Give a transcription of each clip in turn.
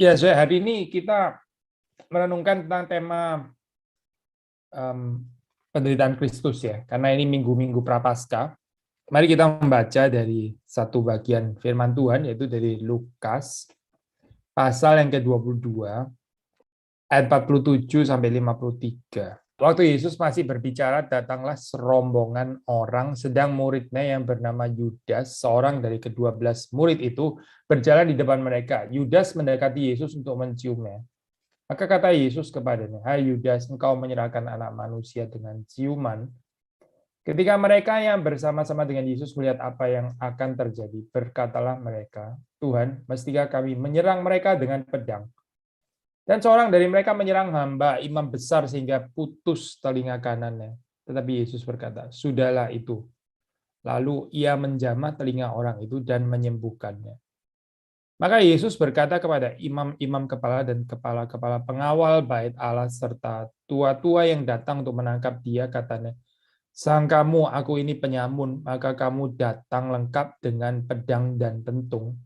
Ya, hari ini kita merenungkan tentang tema penderitaan Kristus ya, karena ini minggu-minggu Prapaskah. Mari kita membaca dari satu bagian firman Tuhan, yaitu dari Lukas, pasal yang ke-22, ayat 47 sampai 53. Waktu Yesus masih berbicara, datanglah serombongan orang, sedang muridnya yang bernama Yudas, seorang dari ke-12 murid itu, berjalan di depan mereka. Yudas mendekati Yesus untuk menciumnya. Maka kata Yesus kepadanya, "Hai Yudas, engkau menyerahkan anak manusia dengan ciuman." Ketika mereka yang bersama-sama dengan Yesus melihat apa yang akan terjadi, berkatalah mereka, "Tuhan, mestikah kami menyerang mereka dengan pedang?" Dan seorang dari mereka menyerang hamba imam besar sehingga putus telinga kanannya. Tetapi Yesus berkata, "Sudahlah itu." Lalu ia menjamah telinga orang itu dan menyembuhkannya. Maka Yesus berkata kepada imam-imam kepala dan kepala-kepala pengawal bait Allah serta tua-tua yang datang untuk menangkap dia, katanya, "Sangkamu aku ini penyamun, maka kamu datang lengkap dengan pedang dan tentung.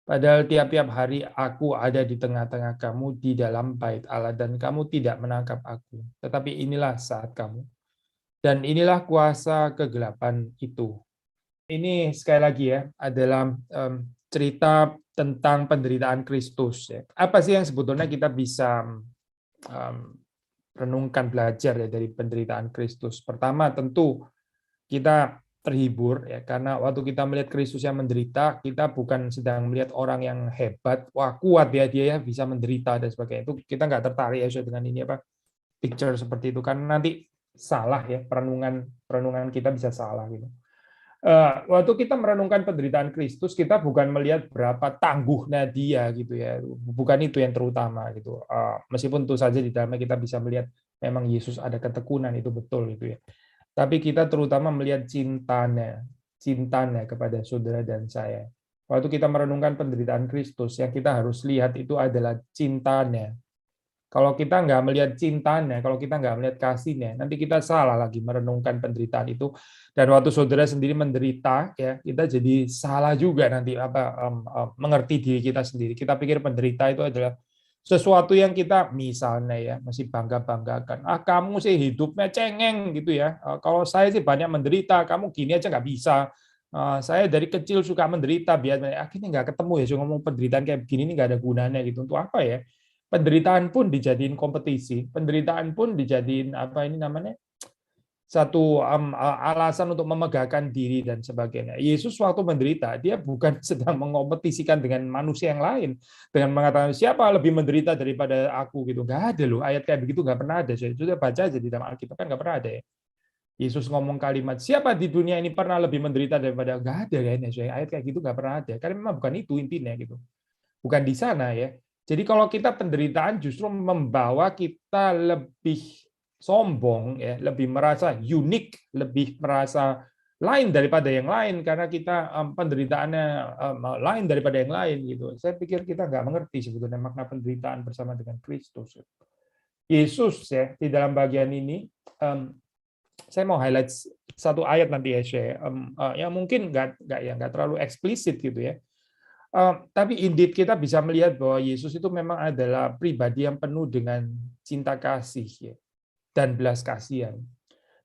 Padahal tiap-tiap hari aku ada di tengah-tengah kamu di dalam bait Allah dan kamu tidak menangkap aku. Tetapi inilah saat kamu. Dan inilah kuasa kegelapan itu." Ini sekali lagi ya adalah cerita tentang penderitaan Kristus. Ya. Apa sih yang sebetulnya kita bisa renungkan, belajar ya dari penderitaan Kristus? Pertama tentu kita terhibur ya karena waktu kita melihat Kristus yang menderita, kita bukan sedang melihat orang yang hebat, wah kuat ya dia ya bisa menderita dan sebagainya. Itu kita nggak tertarik ya dengan ini apa picture seperti itu karena nanti salah ya perenungan kita bisa salah gitu. Waktu kita merenungkan penderitaan Kristus, kita bukan melihat berapa tangguhnya dia gitu ya, bukan itu yang terutama gitu. Meskipun tentu saja di dalamnya kita bisa melihat memang Yesus ada ketekunan itu betul gitu ya. Tapi kita terutama melihat cintanya kepada saudara dan saya. Waktu kita merenungkan penderitaan Kristus, yang kita harus lihat itu adalah cintanya. Kalau kita nggak melihat cintanya, kalau kita nggak melihat kasihnya, nanti kita salah lagi merenungkan penderitaan itu. Dan waktu saudara sendiri menderita, ya kita jadi salah juga nanti mengerti diri kita sendiri. Kita pikir penderita itu adalah sesuatu yang kita misalnya ya masih bangga-banggakan. Ah kamu sih hidupnya cengeng gitu ya. Kalau saya sih banyak menderita, kamu gini aja nggak bisa. Saya dari kecil suka menderita, biar akhirnya nggak ketemu ya. So, ngomong penderitaan kayak begini ini nggak ada gunanya gitu. Untuk apa ya? Penderitaan pun dijadiin kompetisi, penderitaan pun dijadiin apa ini namanya satu alasan untuk memegahkan diri dan sebagainya. Yesus waktu menderita, dia bukan sedang mengompetisikan dengan manusia yang lain, dengan mengatakan siapa lebih menderita daripada aku gitu. Nggak ada loh, ayat kayak begitu nggak pernah ada. Saya sudah baca aja di dalam Alkitab kan nggak pernah ada ya. Yesus ngomong kalimat siapa di dunia ini pernah lebih menderita daripada nggak ada kayaknya. Saya ayat kayak gitu nggak pernah ada. Karena memang bukan itu intinya gitu. Bukan di sana ya. Jadi kalau kita penderitaan justru membawa kita lebih sombong ya, lebih merasa unik, lebih merasa lain daripada yang lain karena kita penderitaannya lain daripada yang lain gitu. Saya pikir kita nggak mengerti sebetulnya makna penderitaan bersama dengan Kristus. Yesus ya di dalam bagian ini saya mau highlight satu ayat nanti ya, yang mungkin nggak terlalu eksplisit gitu ya. Tapi indeed kita bisa melihat bahwa Yesus itu memang adalah pribadi yang penuh dengan cinta kasih ya, dan belas kasihan.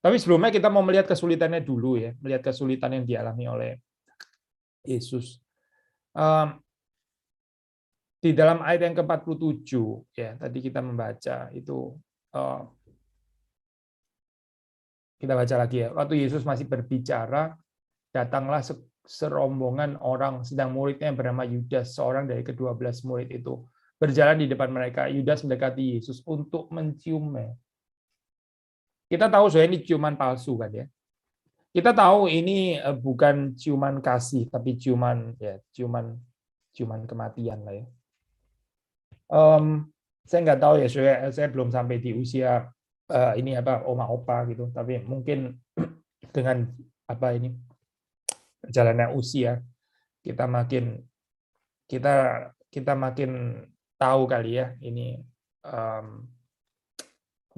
Tapi sebelumnya kita mau melihat kesulitannya dulu ya, melihat kesulitan yang dialami oleh Yesus. Di dalam ayat yang ke-47 ya, tadi kita membaca itu kita baca lagi ya. Waktu Yesus masih berbicara, datanglah serombongan orang, sedang muridnya yang bernama Yudas, seorang dari ke-12 murid itu, berjalan di depan mereka. Yudas mendekati Yesus untuk menciumnya. Kita tahu soalnya ini ciuman palsu kan ya. Kita tahu ini bukan ciuman kasih, tapi ciuman kematian lah ya. Saya nggak tahu ya, saya belum sampai di usia ini apa oma opa gitu, tapi mungkin dengan apa ini perjalanan usia kita makin kita kita makin tahu kali ya ini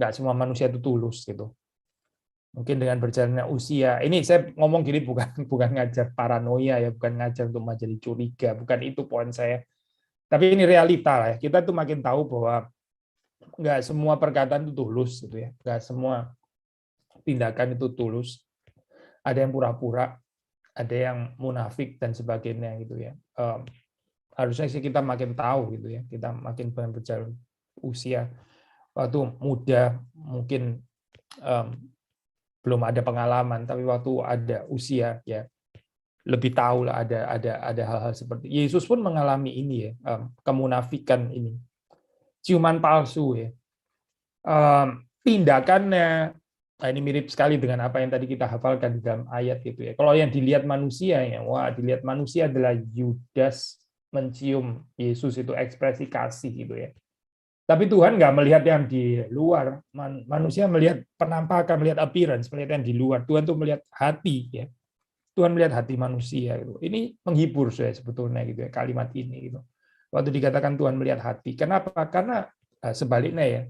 nggak semua manusia itu tulus gitu. Mungkin dengan berjalannya usia, ini saya ngomong gini bukan ngajar paranoia ya, bukan ngajar untuk menjadi curiga, bukan itu poin saya. Tapi ini realita lah ya. Kita tuh makin tahu bahwa nggak semua perkataan itu tulus gitu ya. Nggak semua tindakan itu tulus. Ada yang pura-pura, ada yang munafik dan sebagainya gitu ya. Harusnya sih kita makin tahu gitu ya. Kita makin berjalan usia. Waktu muda mungkin belum ada pengalaman, tapi waktu ada usia ya lebih tahu lah ada hal-hal seperti Yesus pun mengalami ini ya, kemunafikan ini, ciuman palsu ya, tindakannya. Nah, ini mirip sekali dengan apa yang tadi kita hafalkan di dalam ayat gitu ya. Kalau yang dilihat manusia ya, wah dilihat manusia adalah Yudas mencium Yesus, itu ekspresi kasih gitu ya. Tapi Tuhan nggak melihat yang di luar. Manusia melihat penampakan, melihat appearance, melihat yang di luar. Tuhan tuh melihat hati ya. Tuhan melihat hati manusia gitu. Ini menghibur saya sebetulnya gitu ya, kalimat ini gitu. Waktu dikatakan Tuhan melihat hati. Kenapa? Karena sebaliknya ya.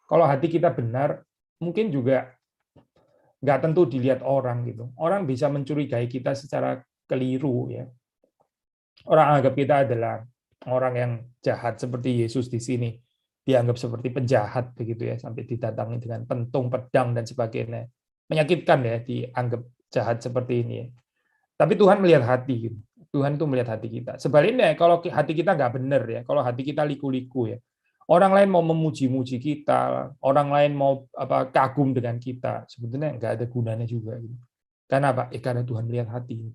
Kalau hati kita benar, mungkin juga nggak tentu dilihat orang gitu. Orang bisa mencurigai kita secara keliru ya. Orang anggap kita adalah orang yang jahat seperti Yesus di sini. Dianggap seperti penjahat begitu ya, sampai didatangi dengan pentung, pedang dan sebagainya. Menyakitkan ya dianggap jahat seperti ini ya. Tapi Tuhan melihat hati gitu. Tuhan itu melihat hati kita. Sebaliknya kalau hati kita nggak benar ya, kalau hati kita liku-liku ya. Orang lain mau memuji-muji kita, orang lain mau kagum dengan kita, sebetulnya nggak ada gunanya juga gitu. Karena apa? Karena Tuhan melihat hati.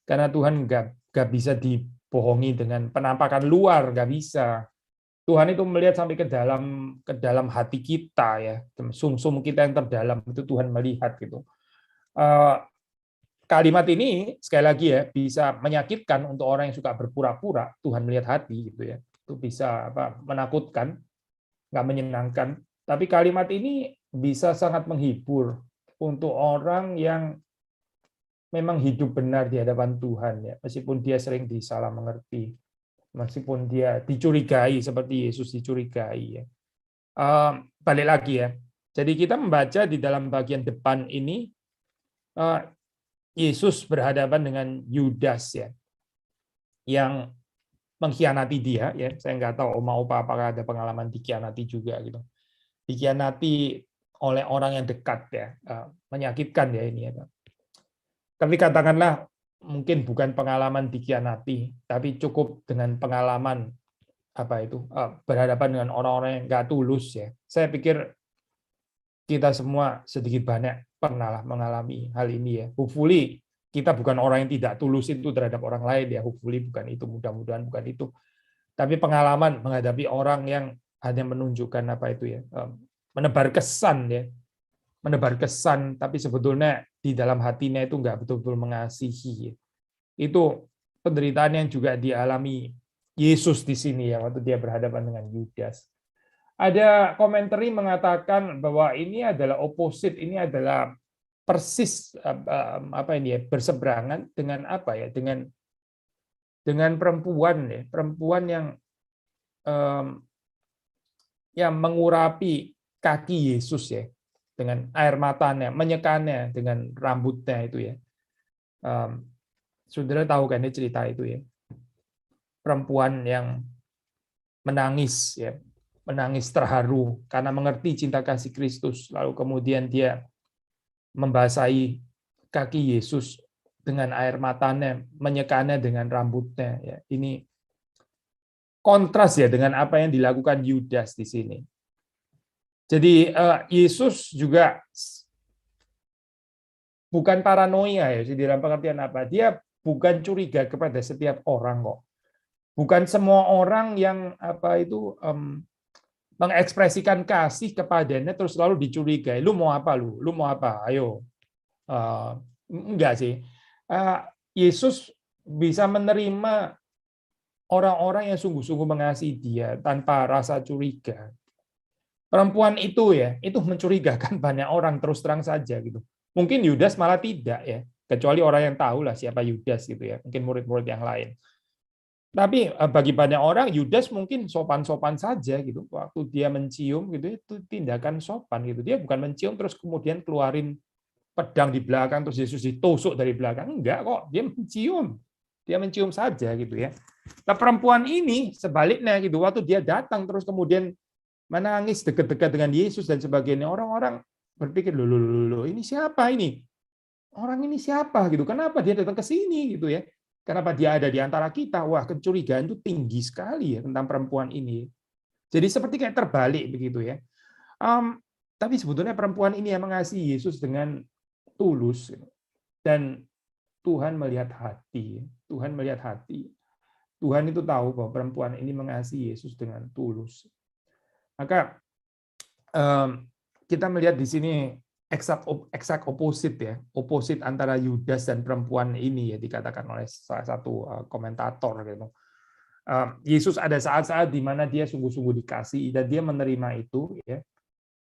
Karena Tuhan nggak bisa dibohongi dengan penampakan luar, nggak bisa. Tuhan itu melihat sampai ke dalam hati kita ya, sumsum kita yang terdalam itu Tuhan melihat gitu. Kalimat ini sekali lagi ya bisa menyakitkan untuk orang yang suka berpura-pura. Tuhan melihat hati gitu ya, itu bisa menakutkan, nggak menyenangkan. Tapi kalimat ini bisa sangat menghibur untuk orang yang memang hidup benar di hadapan Tuhan ya, meskipun dia sering disalah mengerti, meskipun dia dicurigai seperti Yesus dicurigai ya. Balik lagi ya. Jadi kita membaca di dalam bagian depan ini Yesus berhadapan dengan Yudas ya, yang mengkhianati dia ya. Saya nggak tahu mau apakah ada pengalaman dikhianati juga gitu. Dikhianati oleh orang yang dekat ya, menyakitkan ya ini ya. Tapi katakanlah mungkin bukan pengalaman dikhianati, tapi cukup dengan pengalaman berhadapan dengan orang-orang yang nggak tulus ya. Saya pikir kita semua sedikit banyak pernah mengalami hal ini ya. Hopefully kita bukan orang yang tidak tulus itu terhadap orang lain ya. Hopefully bukan itu, mudah-mudahan bukan itu. Tapi pengalaman menghadapi orang yang hanya menunjukkan menebar kesan ya, menebar kesan, tapi sebetulnya di dalam hatinya itu nggak betul-betul mengasihi. Itu penderitaan yang juga dialami Yesus di sini ya, waktu dia berhadapan dengan Yudas. Ada komentari mengatakan bahwa ini adalah opposite, ini adalah persis berseberangan dengan dengan perempuan ya, perempuan yang mengurapi kaki Yesus ya, dengan air matanya, menyekannya dengan rambutnya itu ya. Saudara tahu kan cerita itu ya. Perempuan yang menangis ya, menangis terharu karena mengerti cinta kasih Kristus, lalu kemudian dia membasahi kaki Yesus dengan air matanya, menyekannya dengan rambutnya ya. Ini kontras ya dengan apa yang dilakukan Yudas di sini. Jadi Yesus juga bukan paranoia ya, di dalam pengertian apa? Dia bukan curiga kepada setiap orang kok. Bukan semua orang yang mengekspresikan kasih kepadanya terus lalu dicurigai. Lu mau apa lu? Lu mau apa? Ayo. Enggak sih. Yesus bisa menerima orang-orang yang sungguh-sungguh mengasihi dia tanpa rasa curiga. Perempuan itu ya, itu mencurigakan banyak orang terus terang saja gitu. Mungkin Yudas malah tidak ya, kecuali orang yang tahu lah siapa Yudas gitu ya, mungkin murid-murid yang lain. Tapi bagi banyak orang Yudas mungkin sopan-sopan saja gitu. Waktu dia mencium gitu itu tindakan sopan gitu. Dia bukan mencium terus kemudian keluarin pedang di belakang terus Yesus ditusuk dari belakang. Enggak kok, dia mencium. Dia mencium saja gitu ya. Nah, perempuan ini sebaliknya gitu, waktu dia datang terus kemudian menangis dekat-dekat dengan Yesus dan sebagainya, orang-orang berpikir, loh, ini siapa ini? Orang ini siapa gitu? Kenapa dia datang ke sini gitu ya? Kenapa dia ada di antara kita? Wah, kecurigaan itu tinggi sekali ya tentang perempuan ini. Jadi seperti kayak terbalik begitu ya. Tapi sebetulnya perempuan ini yang mengasihi Yesus dengan tulus dan Tuhan melihat hati. Tuhan melihat hati. Tuhan itu tahu bahwa perempuan ini mengasihi Yesus dengan tulus. Maka kita melihat di sini exact opposite ya, opposite antara Yudas dan perempuan ini ya dikatakan oleh salah satu komentator gitu. Yesus ada saat-saat di mana dia sungguh-sungguh dikasihi dan dia menerima itu ya.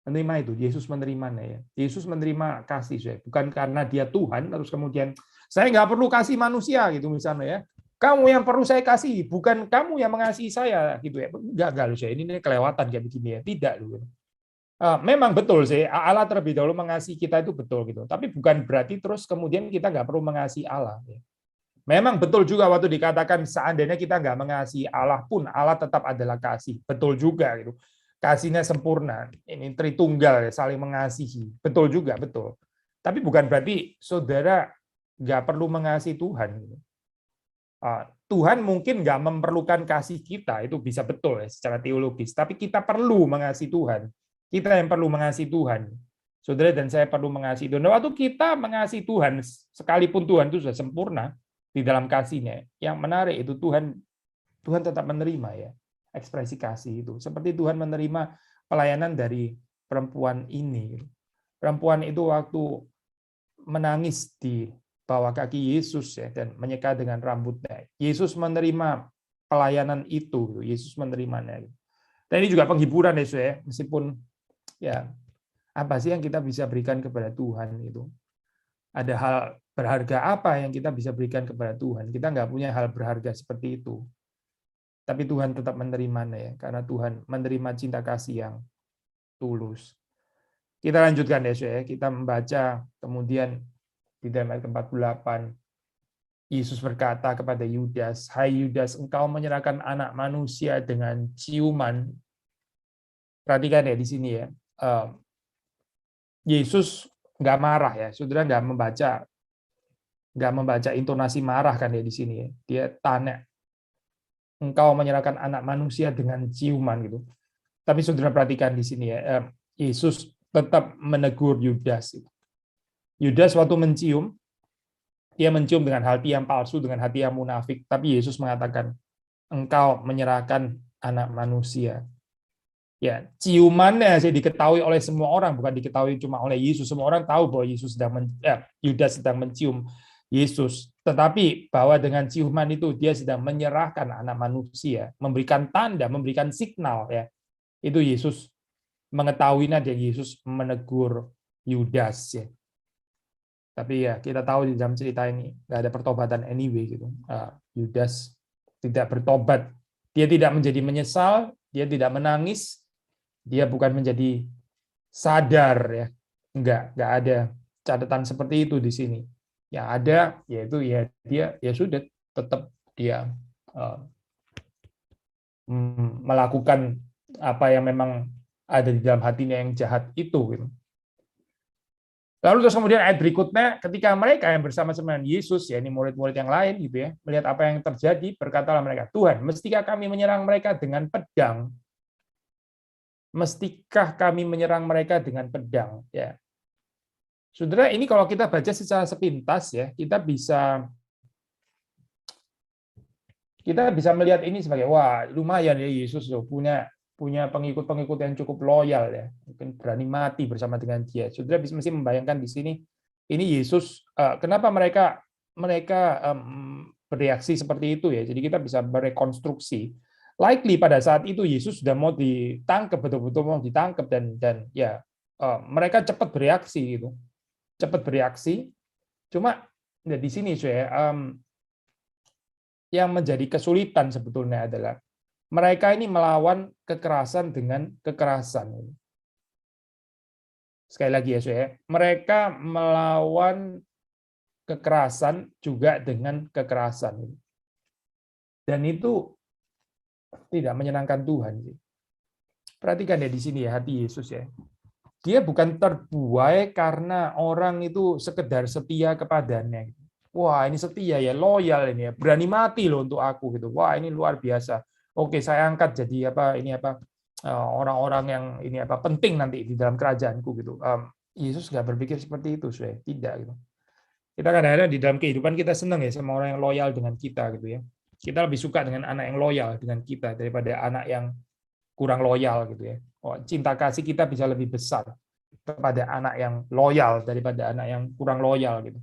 Menerima itu, Yesus menerimanya ya. Yesus menerima kasih saya, bukan karena dia Tuhan terus kemudian saya nggak perlu kasih manusia gitu misalnya ya. Kamu yang perlu saya kasih, bukan kamu yang mengasihi saya gitu ya. Enggak loh saya, ini kelewatan kayak begini ya. Tidak loh. Memang betul sih, Allah terlebih dahulu mengasihi kita itu betul gitu. Tapi bukan berarti terus kemudian kita nggak perlu mengasihi Allah. Ya. Memang betul juga waktu dikatakan seandainya kita nggak mengasihi Allah pun Allah tetap adalah kasih. Betul juga gitu. Kasihnya sempurna. Ini Tritunggal saling mengasihi. Betul juga, betul. Tapi bukan berarti saudara nggak perlu mengasihi Tuhan. Gitu. Tuhan mungkin nggak memerlukan kasih kita, itu bisa betul ya, secara teologis. Tapi kita perlu mengasihi Tuhan. Kita yang perlu mengasihi Tuhan. Saudara dan saya perlu mengasihi Tuhan. Waktu kita mengasihi Tuhan, sekalipun Tuhan itu sudah sempurna, di dalam kasihnya. Yang menarik itu Tuhan tetap menerima ya ekspresi kasih itu. Seperti Tuhan menerima pelayanan dari perempuan ini. Perempuan itu waktu menangis di bawah kaki Yesus ya dan menyeka dengan rambutnya. Yesus menerima pelayanan itu, Yesus menerimanya. Dan ini juga penghiburan ya, meskipun ya apa sih yang kita bisa berikan kepada Tuhan itu? Ada hal berharga apa yang kita bisa berikan kepada Tuhan? Kita nggak punya hal berharga seperti itu. Tapi Tuhan tetap menerimanya ya, karena Tuhan menerima cinta kasih yang tulus. Kita lanjutkan ya, kita membaca kemudian di dalam ayat 48, Yesus berkata kepada Yudas, "Hai Yudas, engkau menyerahkan anak manusia dengan ciuman." Perhatikan ya di sini ya. Yesus nggak marah ya, saudara nggak membaca intonasi marah kan ya di sini ya. Dia tanya, engkau menyerahkan anak manusia dengan ciuman gitu. Tapi saudara perhatikan di sini ya, Yesus tetap menegur Yudas. Yudas waktu mencium, dia mencium dengan hati yang palsu, dengan hati yang munafik. Tapi Yesus mengatakan, engkau menyerahkan anak manusia. Ya, ciumannya diketahui oleh semua orang, bukan diketahui cuma oleh Yesus. Semua orang tahu bahwa Yudas sedang mencium Yesus. Tetapi bahwa dengan ciuman itu dia sedang menyerahkan anak manusia, memberikan tanda, memberikan signal ya. Itu Yesus mengetahuinya dan Yesus menegur Yudas ya. Tapi ya kita tahu di dalam cerita ini nggak ada pertobatan anyway gitu. Yudas tidak bertobat, dia tidak menjadi menyesal, dia tidak menangis, dia bukan menjadi sadar ya. Nggak ada catatan seperti itu di sini. Yang ada yaitu ya dia ya sudah tetap dia melakukan apa yang memang ada di dalam hatinya yang jahat itu gitu. Lalu terus kemudian ayat berikutnya, ketika mereka yang bersama-sama dengan Yesus, ya ini murid-murid yang lain gitu ya, melihat apa yang terjadi, berkatalah mereka, Tuhan, mestikah kami menyerang mereka dengan pedang? Mestikah kami menyerang mereka dengan pedang? Ya, saudara, ini kalau kita baca secara sepintas ya, kita bisa melihat ini sebagai wah lumayan ya Yesus loh punya pengikut-pengikut yang cukup loyal ya, mungkin berani mati bersama dengan dia. Saudara bisa mesti membayangkan di sini ini Yesus kenapa mereka bereaksi seperti itu ya. Jadi kita bisa merekonstruksi. Likely pada saat itu Yesus sudah mau ditangkap, betul-betul mau ditangkap dan ya mereka cepat bereaksi gitu. Cepat bereaksi. Cuma ya, di sini saya yang menjadi kesulitan sebetulnya adalah mereka ini melawan kekerasan dengan kekerasan. Sekali lagi ya, saya, mereka melawan kekerasan juga dengan kekerasan. Dan itu tidak menyenangkan Tuhan sih. Perhatikan ya di sini ya hati Yesus ya. Dia bukan terbuai karena orang itu sekedar setia kepadanya. Wah, ini setia ya, loyal ini ya, berani mati loh untuk aku gitu. Wah, ini luar biasa. Oke, saya angkat jadi apa ini apa orang-orang yang ini apa penting nanti di dalam kerajaanku gitu. Yesus nggak berpikir seperti itu, saya tidak gitu. Kita kadang-kadang di dalam kehidupan kita senang ya sama orang yang loyal dengan kita gitu ya. Kita lebih suka dengan anak yang loyal dengan kita daripada anak yang kurang loyal gitu ya. Oh, cinta kasih kita bisa lebih besar kepada anak yang loyal daripada anak yang kurang loyal gitu.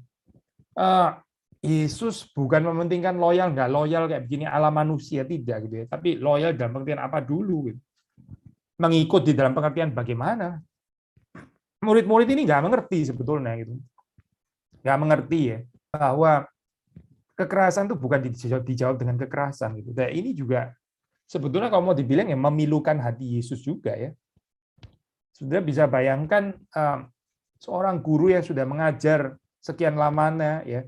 Yesus bukan mementingkan loyal nggak loyal kayak begini ala manusia tidak gitu ya, tapi loyal dalam pengertian apa dulu gitu. Mengikut di dalam pengertian bagaimana. Murid-murid ini nggak mengerti sebetulnya gitu, nggak mengerti ya bahwa kekerasan itu bukan dijawab dengan kekerasan gitu. Dan ini juga sebetulnya kalau mau dibilang ya memilukan hati Yesus juga ya. Sudah bisa bayangkan seorang guru yang sudah mengajar sekian lamanya ya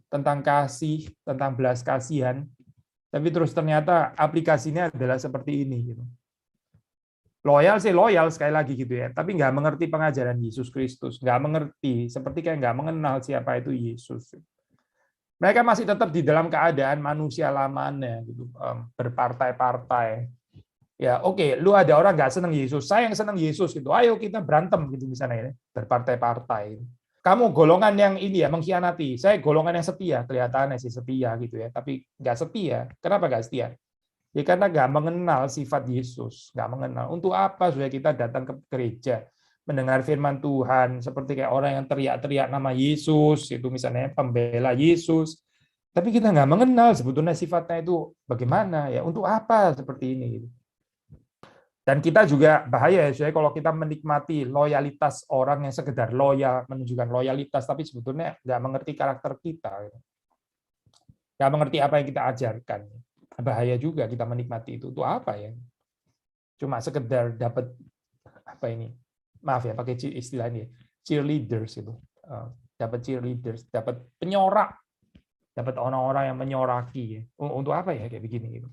tentang kasih, tentang belas kasihan, tapi terus ternyata aplikasinya adalah seperti ini gitu. Loyal sih loyal sekali lagi gitu ya, tapi nggak mengerti pengajaran Yesus Kristus, nggak mengerti, seperti kayak nggak mengenal siapa itu Yesus. Mereka masih tetap di dalam keadaan manusia lamanya gitu, berpartai-partai. Ya oke, lu ada orang nggak senang Yesus, saya yang senang Yesus gitu, ayo kita berantem gitu misalnya ya, berpartai-partai. Kamu golongan yang ini ya mengkhianati, saya golongan yang setia, kelihatannya sih setia gitu ya, tapi nggak setia. Kenapa nggak setia? Ya karena nggak mengenal sifat Yesus, nggak mengenal. Untuk apa supaya kita datang ke gereja, mendengar firman Tuhan, seperti kayak orang yang teriak-teriak nama Yesus, itu misalnya pembela Yesus, tapi kita nggak mengenal sebetulnya sifatnya itu bagaimana ya, untuk apa seperti ini. Dan kita juga bahaya ya, kalau kita menikmati loyalitas orang yang sekedar loyal, menunjukkan loyalitas, tapi sebetulnya nggak mengerti karakter kita, nggak mengerti apa yang kita ajarkan. Bahaya juga kita menikmati itu. Itu apa ya? Cuma sekedar dapat apa ini? Maaf ya, pakai istilah ini, cheerleaders itu. Dapat cheerleaders, dapat penyorak, dapat orang-orang yang menyoraki. Untuk apa ya kayak begini gitu?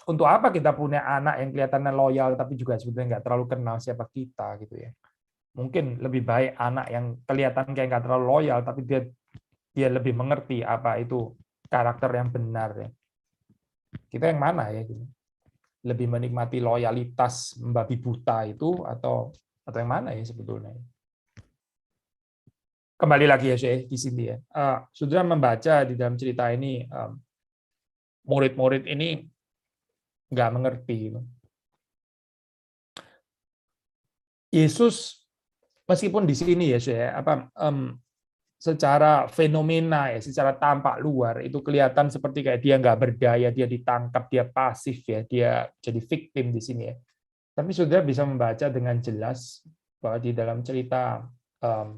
Untuk apa kita punya anak yang kelihatannya loyal tapi juga sebetulnya nggak terlalu kenal siapa kita gitu ya? Mungkin lebih baik anak yang kelihatan kayak nggak terlalu loyal tapi dia lebih mengerti apa itu karakter yang benar ya. Kita yang mana ya gitu? Lebih menikmati loyalitas membabi buta itu atau yang mana ya sebetulnya? Kembali lagi ya Syekh di sini ya. Sudah membaca di dalam cerita ini murid-murid ini nggak mengerti gitu. Yesus meskipun di sini ya Syekh secara fenomena ya, secara tampak luar itu kelihatan seperti kayak dia nggak berdaya, dia ditangkap, dia pasif ya, dia jadi victim di sini ya. Tapi sudah bisa membaca dengan jelas bahwa di dalam cerita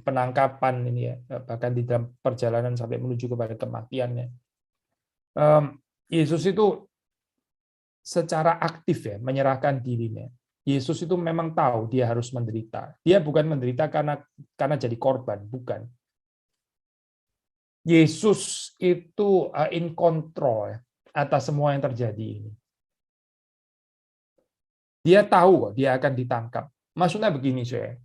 penangkapan ini ya, bahkan di dalam perjalanan sampai menuju kepada kematiannya, Yesus itu secara aktif ya menyerahkan dirinya. Yesus itu memang tahu dia harus menderita. Dia bukan menderita karena jadi korban, bukan. Yesus itu in control atas semua yang terjadi ini. Dia tahu kok dia akan ditangkap. Maksudnya begini, saya.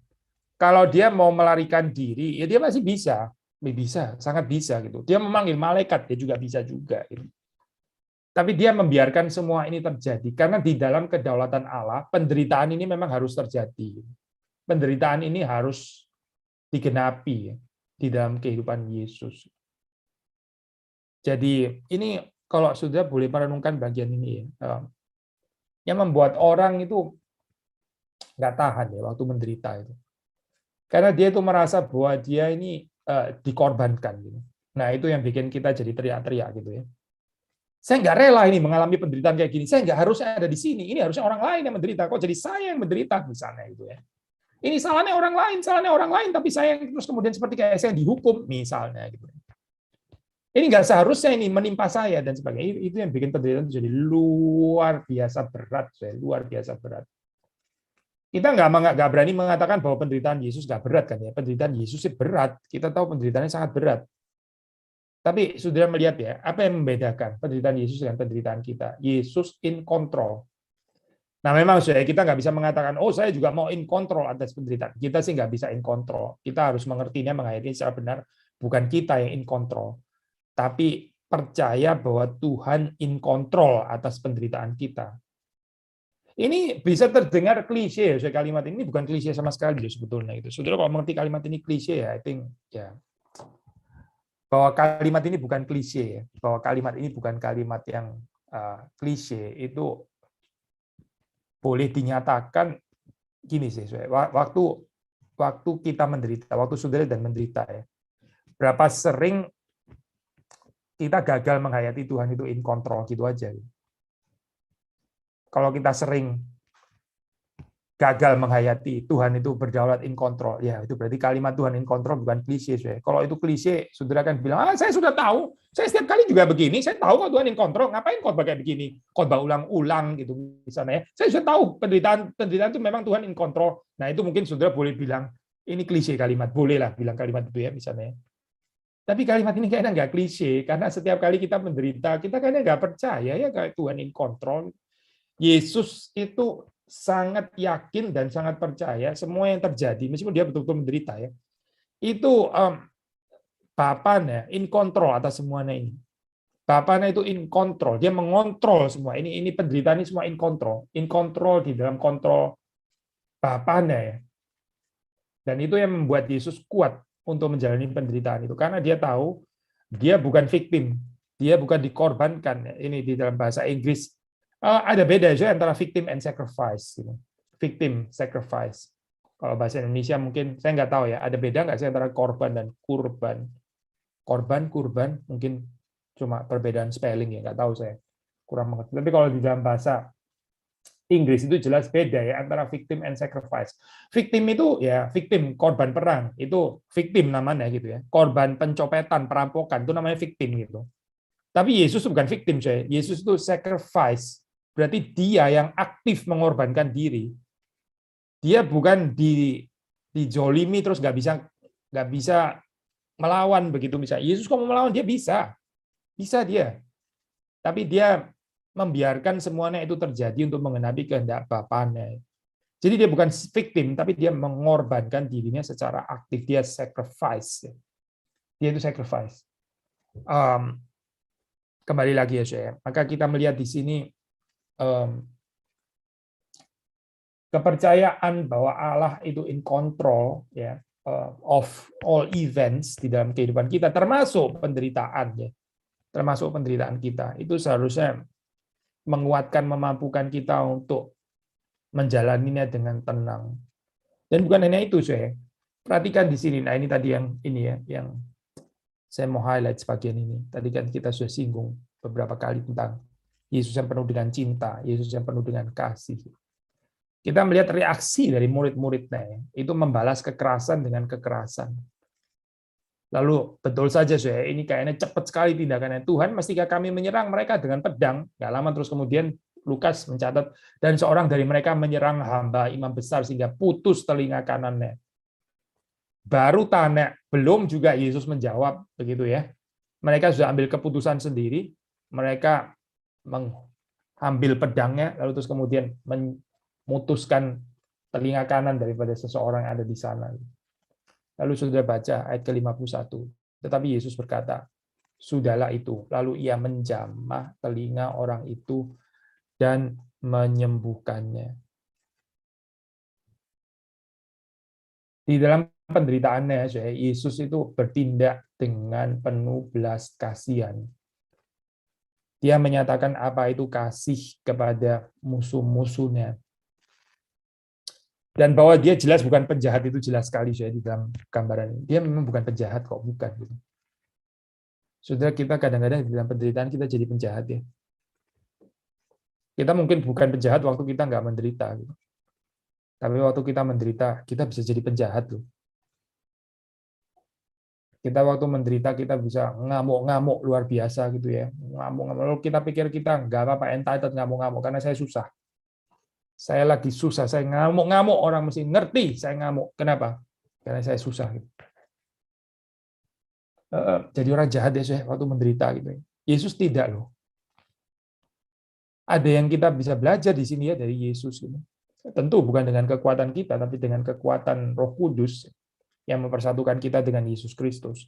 Kalau dia mau melarikan diri, ya dia masih bisa. Bisa, sangat bisa gitu. Dia memanggil malaikat, dia juga bisa juga gitu. Tapi dia membiarkan semua ini terjadi karena di dalam kedaulatan Allah, penderitaan ini memang harus terjadi. Penderitaan ini harus digenapi ya, di dalam kehidupan Yesus. Jadi ini kalau sudah boleh merenungkan bagian ini ya, yang membuat orang itu nggak tahan ya waktu menderita itu, karena dia itu merasa bahwa dia ini dikorbankan gitu. Nah itu yang bikin kita jadi teriak-teriak gitu ya. Saya nggak rela ini mengalami penderitaan kayak gini. Saya nggak harusnya ada di sini. Ini harusnya orang lain yang menderita. Kok jadi saya yang menderita misalnya gitu ya. Ini salahnya orang lain, tapi saya yang terus kemudian seperti kayak saya dihukum misalnya gitu. Ini nggak seharusnya ini menimpa saya dan sebagainya. Itu yang bikin penderitaan itu jadi luar biasa berat, luar biasa berat. Kita nggak berani mengatakan bahwa penderitaan Yesus nggak berat kan ya. Penderitaan Yesus sih berat. Kita tahu penderitaannya sangat berat. Tapi saudara melihat ya, apa yang membedakan penderitaan Yesus dengan penderitaan kita? Yesus in control. Nah, memang saudara, kita nggak bisa mengatakan, oh saya juga mau in control atas penderitaan. Kita sih nggak bisa in control. Kita harus mengertinya, menghayati secara benar. Bukan kita yang in control. Tapi percaya bahwa Tuhan in control atas penderitaan kita. Ini bisa terdengar klise ya, kalimat ini bukan klise sama sekali sebetulnya itu. Saudara kalau mengerti kalimat ini klise ya, I think ya bahwa kalimat ini bukan klise ya, bahwa kalimat ini bukan kalimat yang klise itu boleh dinyatakan gini sih, waktu kita menderita, waktu saudara dan menderita ya, berapa sering kita gagal menghayati Tuhan itu in control gitu aja. Kalau kita sering gagal menghayati Tuhan itu berdaulat in control, ya itu berarti kalimat Tuhan in control bukan klise. Kalau itu klise, saudara kan bilang, saya sudah tahu, saya setiap kali juga begini, saya tahu kok Tuhan in control, ngapain khotbah kayak begini, khotbah ulang-ulang gitu misalnya. Saya sudah tahu penderitaan itu memang Tuhan in control. Nah itu mungkin saudara boleh bilang ini klise kalimat, bolehlah bilang kalimat itu ya misalnya. Tapi kalimat ini kayaknya nggak klise, karena setiap kali kita menderita, kita kayaknya nggak percaya ya kayak Tuhan in control. Yesus itu sangat yakin dan sangat percaya semua yang terjadi, meskipun dia betul-betul menderita ya, itu Bapaknya in control atas semuanya ini. Bapaknya itu in control, dia mengontrol semua. Ini penderitaan ini semua in control di dalam kontrol Bapaknya ya. Dan itu yang membuat Yesus kuat untuk menjalani penderitaan itu, karena dia tahu dia bukan victim, dia bukan dikorbankan. Ini di dalam bahasa Inggris ada beda juga antara victim and sacrifice. Victim, sacrifice. Kalau bahasa Indonesia mungkin saya nggak tahu ya, ada beda nggak sih antara korban dan kurban? Korban, kurban, mungkin cuma perbedaan spelling ya, nggak tahu saya, kurang mengerti. Tapi kalau di dalam bahasa Inggris itu jelas beda ya antara victim and sacrifice. Victim itu ya victim, korban perang, itu victim namanya gitu ya. Korban pencopetan, perampokan itu namanya victim gitu. Tapi Yesus bukan victim, saya. Yesus itu sacrifice. Berarti dia yang aktif mengorbankan diri. Dia bukan dijolimi terus nggak bisa melawan begitu misalnya. Yesus kalau mau melawan dia bisa dia. Tapi dia membiarkan semuanya itu terjadi untuk menggenapi kehendak Bapaknya. Jadi dia bukan victim, tapi dia mengorbankan dirinya secara aktif. Dia sacrifice. Dia itu sacrifice. Kembali lagi ya saya. Maka kita melihat di sini kepercayaan bahwa Allah itu in control ya of all events di dalam kehidupan kita, termasuk penderitaan ya, termasuk penderitaan kita, itu seharusnya menguatkan, memampukan kita untuk menjalaninya dengan tenang. Dan bukan hanya itu, saya perhatikan di sini. Nah ini tadi yang ini ya, yang saya mau highlight sebagian ini. Tadi kan kita sudah singgung beberapa kali tentang Yesus yang penuh dengan cinta, Yesus yang penuh dengan kasih. Kita melihat reaksi dari murid-muridnya, itu membalas kekerasan dengan kekerasan. Lalu betul saja saya, ini kayaknya cepat sekali tindakannya. Tuhan, mestikah kami menyerang mereka dengan pedang? Nggak lama terus kemudian Lukas mencatat, dan seorang dari mereka menyerang hamba imam besar sehingga putus telinga kanannya. Baru tanya, belum juga Yesus menjawab begitu ya. Mereka sudah ambil keputusan sendiri, mereka mengambil pedangnya, lalu terus kemudian memutuskan telinga kanan daripada seseorang yang ada di sana. Lalu sudah baca ayat ke-51. Tetapi Yesus berkata, sudahlah itu. Lalu ia menjamah telinga orang itu dan menyembuhkannya. Di dalam penderitaannya, Yesus itu bertindak dengan penuh belas kasihan. Dia menyatakan apa itu kasih kepada musuh-musuhnya. Dan bahwa dia jelas bukan penjahat, itu jelas sekali saya di dalam gambaran ini. Dia memang bukan penjahat kok, bukan. Saudara, kita kadang-kadang di dalam penderitaan kita jadi penjahat ya. Kita mungkin bukan penjahat waktu kita nggak menderita. Tapi waktu kita menderita, kita bisa jadi penjahat loh. Kita waktu menderita, kita bisa ngamuk-ngamuk luar biasa gitu ya. Ngamuk-ngamuk. Lalu kita pikir kita nggak apa-apa, entitled ngamuk-ngamuk, karena saya susah. Saya lagi susah, saya ngamuk-ngamuk, orang mesti ngerti saya ngamuk. Kenapa? Karena saya susah. jadi orang jahat ya saya waktu menderita gitu. Yesus tidak loh. Ada yang kita bisa belajar di sini ya dari Yesus gitu. Tentu bukan dengan kekuatan kita, tapi dengan kekuatan Roh Kudus yang mempersatukan kita dengan Yesus Kristus.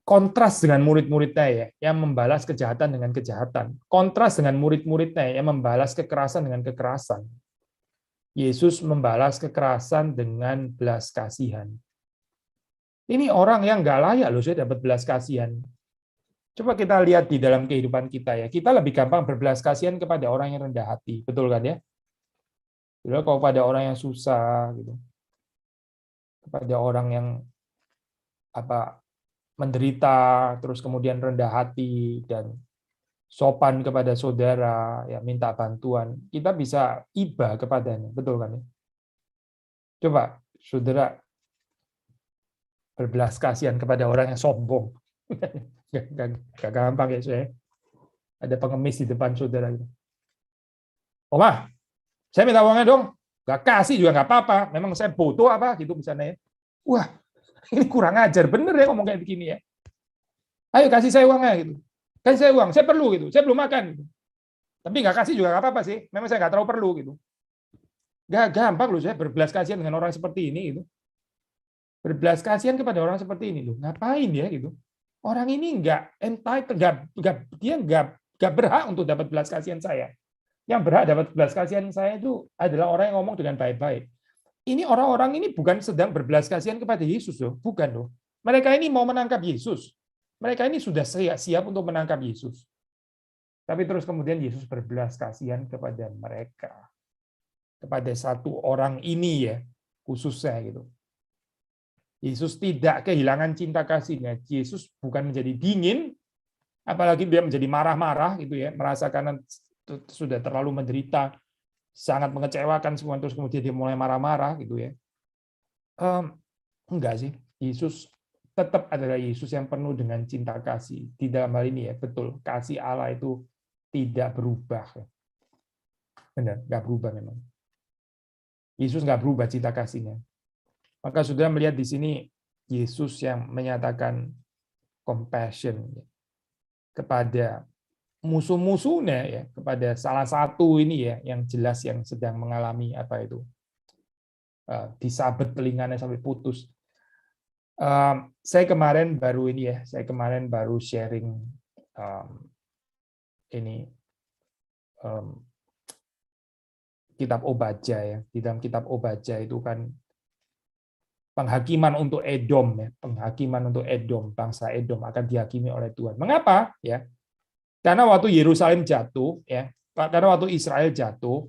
Kontras dengan murid-muridnya ya, yang membalas kejahatan dengan kejahatan. Kontras dengan murid-muridnya yang membalas kekerasan dengan kekerasan. Yesus membalas kekerasan dengan belas kasihan. Ini orang yang nggak layak loh saya dapat belas kasihan. Coba kita lihat di dalam kehidupan kita ya. Kita lebih gampang berbelas kasihan kepada orang yang rendah hati, betul kan ya? Jadi kalau pada orang yang susah gitu, kepada orang yang apa menderita, terus kemudian rendah hati dan sopan kepada saudara, ya minta bantuan, kita bisa iba kepadanya, betul kan ya? Coba saudara berbelas kasihan kepada orang yang sombong, gak gampang ya saya. Ada pengemis di depan saudara gitu. Oma, saya minta uangnya dong. Gak kasih juga nggak apa-apa. Memang saya butuh apa gitu misalnya. Wah, ini kurang ajar bener ya ngomong kayak begini ya. Ayo kasih saya uangnya gitu. Kasih saya uang, saya perlu gitu. Saya belum makan gitu. Tapi nggak kasih juga nggak apa-apa sih. Memang saya nggak terlalu perlu gitu. Gak gampang loh saya berbelas kasihan dengan orang seperti ini gitu. Berbelas kasihan kepada orang seperti ini loh. Ngapain ya gitu. Orang ini nggak entitled, dia nggak berhak untuk dapat belas kasihan saya. Yang berhak dapat belas kasihan saya itu adalah orang yang ngomong dengan baik-baik. Ini orang-orang ini bukan sedang berbelas kasihan kepada Yesus loh, bukan loh. Mereka ini mau menangkap Yesus. Mereka ini sudah siap untuk menangkap Yesus. Tapi terus kemudian Yesus berbelas kasihan kepada mereka. Kepada satu orang ini ya, khususnya gitu. Yesus tidak kehilangan cinta kasihnya. Yesus bukan menjadi dingin, apalagi dia menjadi marah-marah gitu ya, merasa karena sudah terlalu menderita, sangat mengecewakan semua, terus kemudian dia mulai marah-marah gitu ya. Enggak sih, Yesus tetap adalah Yesus yang penuh dengan cinta kasih. Di dalam hal ini ya, betul, kasih Allah itu tidak berubah. Benar, nggak berubah memang. Yesus nggak berubah cinta kasihnya. Maka sudah melihat di sini Yesus yang menyatakan compassion kepada musuh-musuhnya ya, kepada salah satu ini ya yang jelas yang sedang mengalami apa itu disabet telinganya sampai putus. Saya kemarin baru sharing ini kitab Obadja ya. Di dalam kitab Obadja itu kan penghakiman untuk Edom ya, penghakiman untuk Edom, bangsa Edom akan dihakimi oleh Tuhan. Mengapa ya? Karena waktu Yerusalem jatuh ya, karena waktu Israel jatuh,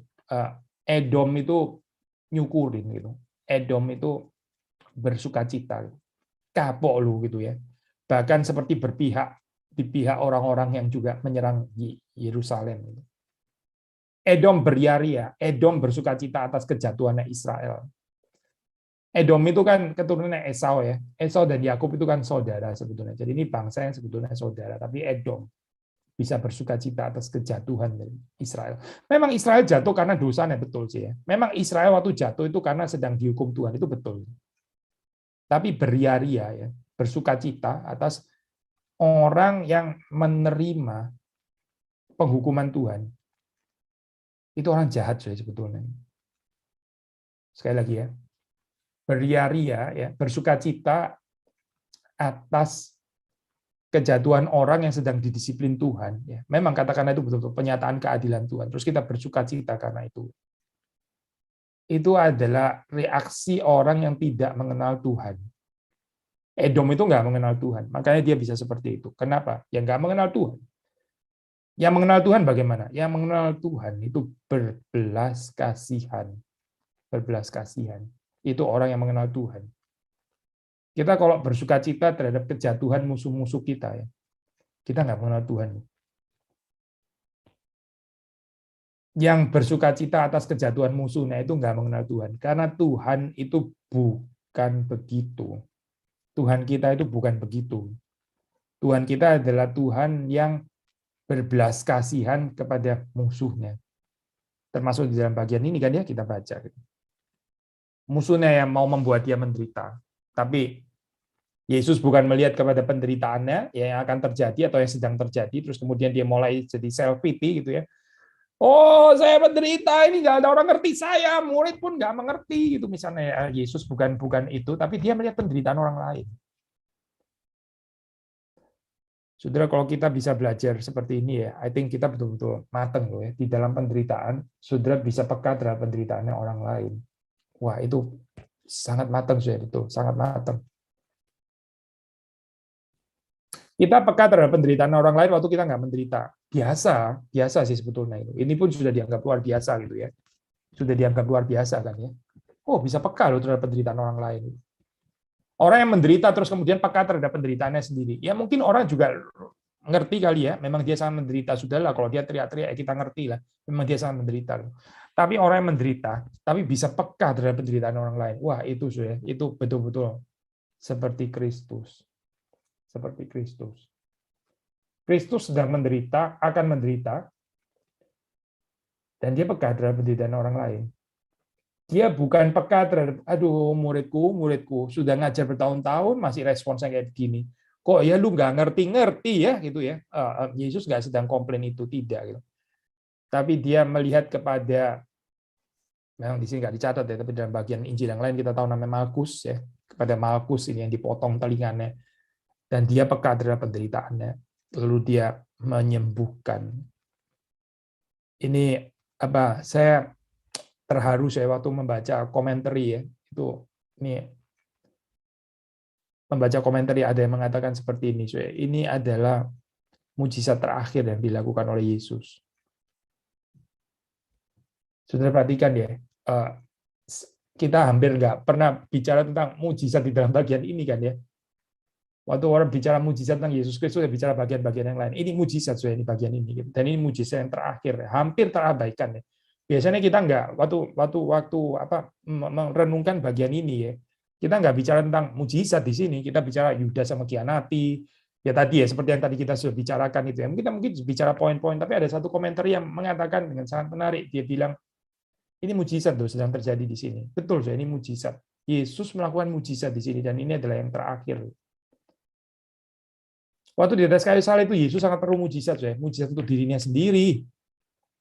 Edom itu nyukurin gitu. Edom itu bersukacita, kapok lu gitu ya. Bahkan seperti berpihak di pihak orang-orang yang juga menyerang Yerusalem. Edom beria-ria, Edom bersukacita atas kejatuhannya Israel. Edom itu kan keturunan Esau ya. Esau dan Yakub itu kan saudara sebetulnya. Jadi ini bangsa yang sebetulnya saudara, tapi Edom bisa bersukacita atas kejatuhan dari Israel. Memang Israel jatuh karena dosanya, betul sih ya. Memang Israel waktu jatuh itu karena sedang dihukum Tuhan, itu betul. Tapi beria-ria ya, bersukacita atas orang yang menerima penghukuman Tuhan. Itu orang jahat sih sebetulnya. Sekali lagi ya. Beria-ria ya, bersukacita atas kejatuhan orang yang sedang didisiplin Tuhan ya. Memang katakanlah itu betul-betul penyataan keadilan Tuhan. Terus kita bersukacita karena itu. Itu adalah reaksi orang yang tidak mengenal Tuhan. Edom itu nggak mengenal Tuhan, makanya dia bisa seperti itu. Kenapa? Ya nggak mengenal Tuhan. Yang mengenal Tuhan bagaimana? Yang mengenal Tuhan itu berbelas kasihan. Berbelas kasihan. Itu orang yang mengenal Tuhan. Kita kalau bersukacita terhadap kejatuhan musuh-musuh kita, ya, kita nggak mengenal Tuhan. Yang bersukacita atas kejatuhan musuhnya itu nggak mengenal Tuhan. Karena Tuhan itu bukan begitu. Tuhan kita itu bukan begitu. Tuhan kita adalah Tuhan yang berbelas kasihan kepada musuhnya. Termasuk di dalam bagian ini kan ya kita baca. Musuhnya yang mau membuat dia menderita. Tapi Yesus bukan melihat kepada penderitaannya yang akan terjadi atau yang sedang terjadi, terus kemudian dia mulai jadi self pity gitu ya. Oh, saya menderita, ini nggak ada orang ngerti saya, murid pun nggak mengerti gitu misalnya. Yesus bukan itu, tapi dia melihat penderitaan orang lain. Saudara, kalau kita bisa belajar seperti ini ya, I think kita betul-betul mateng loh ya di dalam penderitaan. Saudara bisa peka terhadap penderitaannya orang lain. Wah, itu sangat matang, saudara, betul, sangat matang. Kita peka terhadap penderitaan orang lain waktu kita nggak menderita. Biasa sih sebetulnya itu. Ini pun sudah dianggap luar biasa gitu ya. Sudah dianggap luar biasa kan ya. Oh, bisa peka loh terhadap penderitaan orang lain. Orang yang menderita terus kemudian peka terhadap penderitaannya sendiri. Ya mungkin orang juga ngerti kali ya, memang dia sangat menderita. Sudahlah, kalau dia teriak-teriak, ya kita ngerti lah. Memang dia sangat menderita. Tapi orang yang menderita, tapi bisa peka terhadap penderitaan orang lain. Wah, itu sudah, itu betul-betul seperti Kristus. Seperti Kristus. Kristus sedang menderita, akan menderita, dan dia peka terhadap penderitaan orang lain. Dia bukan peka terhadap, aduh muridku, sudah ngajar bertahun-tahun, masih responsnya kayak begini. Kok ya lu nggak ngerti-ngerti ya, gitu ya. Yesus nggak sedang komplain itu, tidak. Gitu. Tapi dia melihat kepada, memang di sini nggak dicatat ya, tapi dalam bagian Injil yang lain kita tahu namanya Markus ya, kepada Markus ini yang dipotong telinganya, dan dia peka terhadap penderitaannya, lalu dia menyembuhkan. Ini apa? Saya terharu saya waktu membaca komentari ya, itu ini membaca komentari ada yang mengatakan seperti ini, ini adalah mujizat terakhir yang dilakukan oleh Yesus. Sudah perhatikan ya, kita hampir nggak pernah bicara tentang mujizat di dalam bagian ini kan ya. Waktu orang bicara mujizat tentang Yesus Kristus, sudah bicara bagian-bagian yang lain. Ini mujizat sudah ini bagian ini, dan ini mujizat yang terakhir, hampir terabaikan ya. Biasanya kita nggak waktu merenungkan bagian ini ya, kita nggak bicara tentang mujizat di sini, kita bicara Yudas sama Kianati, ya tadi ya seperti yang tadi kita sudah bicarakan itu ya. Kita mungkin bicara poin-poin, tapi ada satu komentar yang mengatakan dengan sangat menarik, dia bilang ini mujizat tuh sedang terjadi di sini. Betul, ini mujizat. Yesus melakukan mujizat di sini dan ini adalah yang terakhir. Waktu di atas kayu salib itu Yesus sangat perlu mujizat, mujizat untuk dirinya sendiri.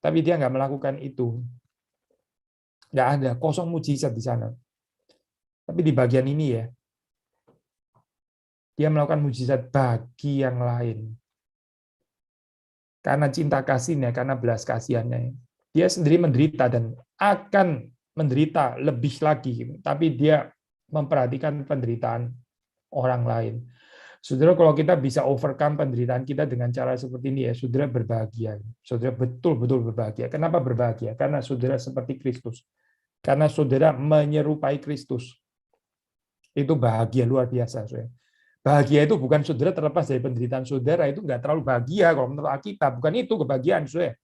Tapi dia nggak melakukan itu. Nggak ada, kosong mujizat di sana. Tapi di bagian ini ya, dia melakukan mujizat bagi yang lain. Karena cinta kasihnya, karena belas kasihannya. Dia sendiri menderita dan akan menderita lebih lagi. Tapi dia memperhatikan penderitaan orang lain. Saudara, kalau kita bisa overcome penderitaan kita dengan cara seperti ini ya, saudara berbahagia. Saudara betul-betul berbahagia. Kenapa berbahagia? Karena saudara seperti Kristus. Karena saudara menyerupai Kristus. Itu bahagia luar biasa, saudara. Bahagia itu bukan saudara terlepas dari penderitaan saudara, itu nggak terlalu bahagia kalau menurut Alkitab. Bukan itu kebahagiaan, saudara.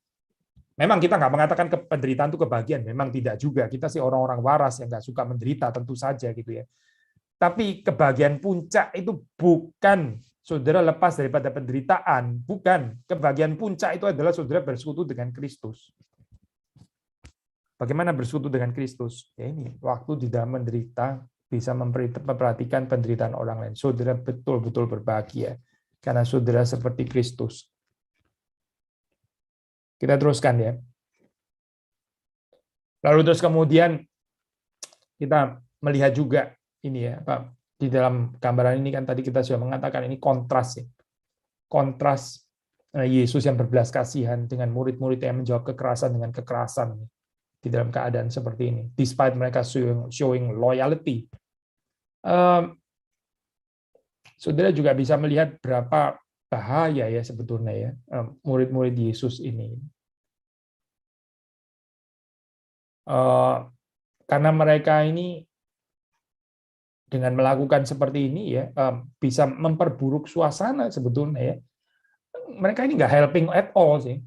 Memang kita nggak mengatakan penderitaan itu kebahagiaan, memang tidak juga. Kita sih orang-orang waras yang nggak suka menderita, tentu saja gitu ya. Tapi kebahagiaan puncak itu bukan saudara lepas daripada penderitaan. Bukan. Kebahagiaan puncak itu adalah saudara bersekutu dengan Kristus. Bagaimana bersekutu dengan Kristus? Ya ini, waktu di dalam menderita, bisa memperhatikan penderitaan orang lain. Saudara betul-betul berbahagia. Karena saudara seperti Kristus. Kita teruskan ya. Lalu terus kemudian kita melihat juga ini ya, Pak, di dalam gambaran ini kan tadi kita sudah mengatakan ini kontras ya. Kontras Yesus yang berbelas kasihan dengan murid-murid yang menjawab kekerasan dengan kekerasan di dalam keadaan seperti ini. Despite mereka showing loyalty. Saudara juga bisa melihat berapa bahaya ya sebetulnya ya murid-murid Yesus ini. Karena mereka ini dengan melakukan seperti ini ya bisa memperburuk suasana sebetulnya ya. Mereka ini nggak helping at all sih.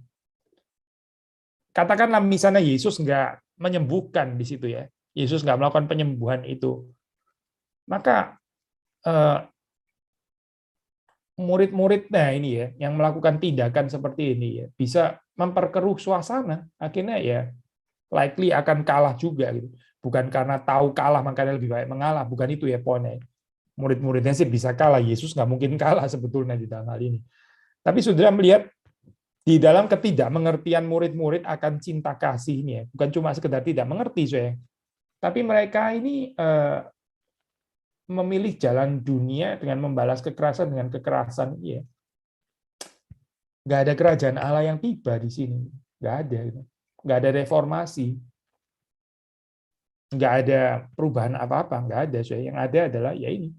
Katakanlah misalnya Yesus nggak menyembuhkan di situ ya, Yesus nggak melakukan penyembuhan itu, maka murid-muridnya ini ya yang melakukan tindakan seperti ini ya bisa memperkeruh suasana, akhirnya ya likely akan kalah juga gitu. Bukan karena tahu kalah makanya lebih baik mengalah, bukan itu ya poinnya. murid-muridnya sih bisa kalah, Yesus nggak mungkin kalah sebetulnya di dalam hal ini. Tapi saudara melihat di dalam ketidakmengertian murid-murid akan cinta kasih ini ya, bukan cuma sekedar tidak mengerti, saya, tapi mereka ini memilih jalan dunia dengan membalas kekerasan dengan kekerasan. Ya, nggak ada kerajaan Allah yang tiba di sini, nggak ada, nggak ada reformasi, nggak ada perubahan apa-apa, nggak ada. Saya, yang ada adalah ya ini,